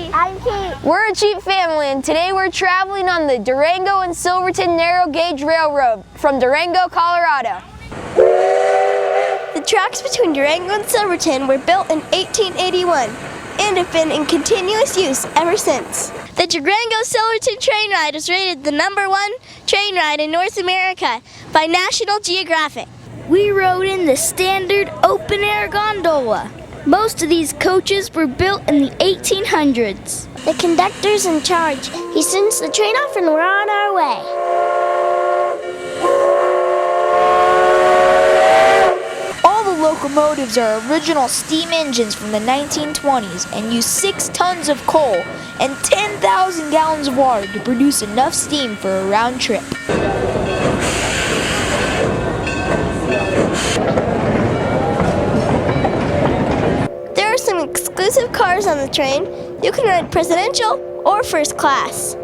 Haley. I'm Kate. We're a Jeep family, and today we're traveling on the Durango and Silverton narrow gauge railroad from Durango, Colorado. The tracks between Durango and Silverton were built in 1881 and have been in continuous use ever since. The Durango-Silverton train ride was rated the #1 train ride in North America by National Geographic. We rode in the standard open-air gondola. Most of these coaches were built in the 1800s. The conductor's in charge. He sends the train off and we're on our way. All the locomotives are original steam engines from the 1920s and use 6 tons of coal and 10,000 gallons of water to produce enough steam for a round trip. There are some exclusive cars on the train. You can ride presidential or first class.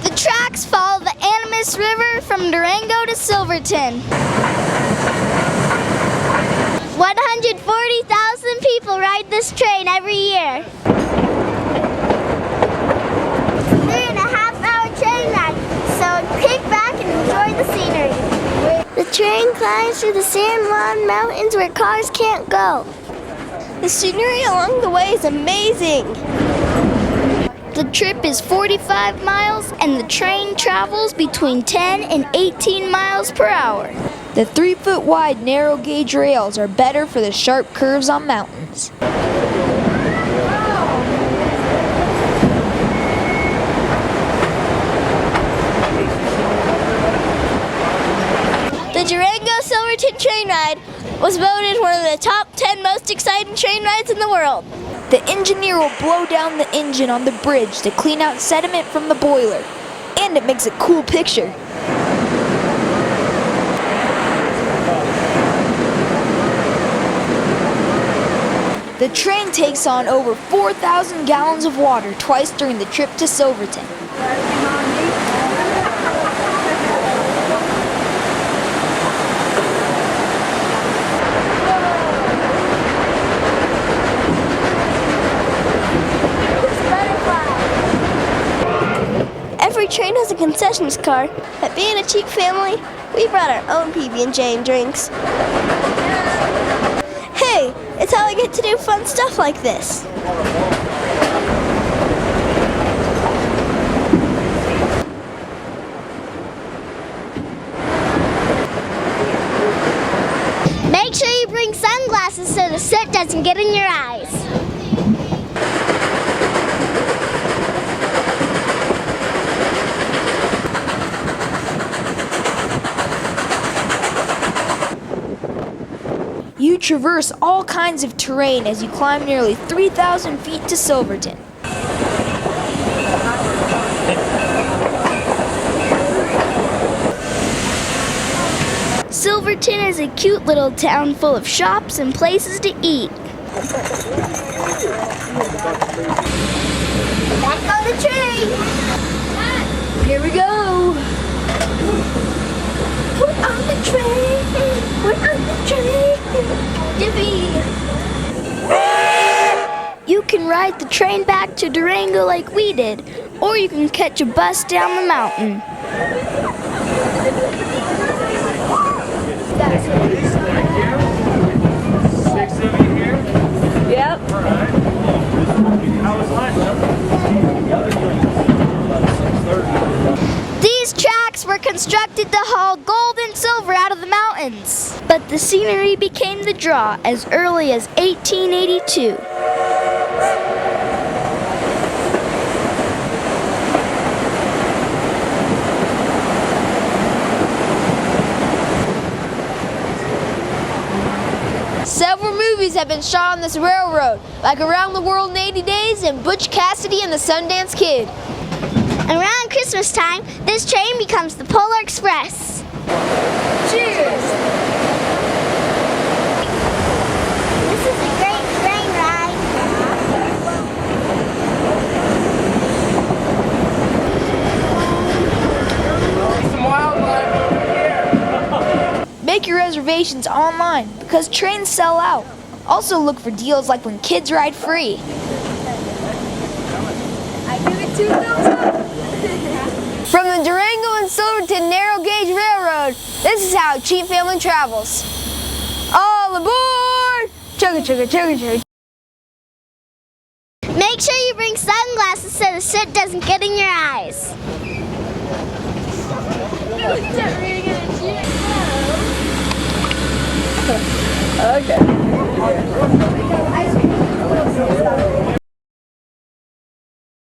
The tracks follow the Animas River from Durango to Silverton. 140,000 people ride this train every year. 3.5-hour train ride, so kick back and enjoy the scenery. The train climbs through the San Juan Mountains where cars can't go. The scenery along the way is amazing. The trip is 45 miles and the train travels between 10 and 18 miles per hour. The 3-foot wide narrow gauge rails are better for the sharp curves on mountains. The Durango-Silverton train ride was voted one of the top 10 most exciting train rides in the world. The engineer will blow down the engine on the bridge to clean out sediment from the boiler, and it makes a cool picture. The train takes on over 4,000 gallons of water twice during the trip to Silverton. Every train has a concessions car. But being a cheap family, we brought our own PB&J and drinks. Hey, it's how I get to do fun stuff like this. Make sure you bring sunglasses so the soot doesn't get in your eyes. You traverse all kinds of terrain as you climb nearly 3,000 feet to Silverton. Silverton is a cute little town full of shops and places to eat. Back on the train! Here we go! We're on the train! We're on the train! Yippee! You can ride the train back to Durango like we did, or you can catch a bus down the mountain. Yep. These tracks were constructed to haul gold and silver out of the mountains. But the scenery became the draw as early as 1882. Several movies have been shot on this railroad, like Around the World in 80 Days and Butch Cassidy and the Sundance Kid. Around Christmas time, this train becomes the Polar Express. Cheers! This is a great train ride. Make your reservations online because trains sell out. Also look for deals like when kids ride free. I give it 2 thumbs up. From the Durango and Silverton Narrow Gauge Railroad, this is how a cheap family travels. All aboard! Chugga chugga chugga chugga. Make sure you bring sunglasses so the soot doesn't get in your eyes. Okay.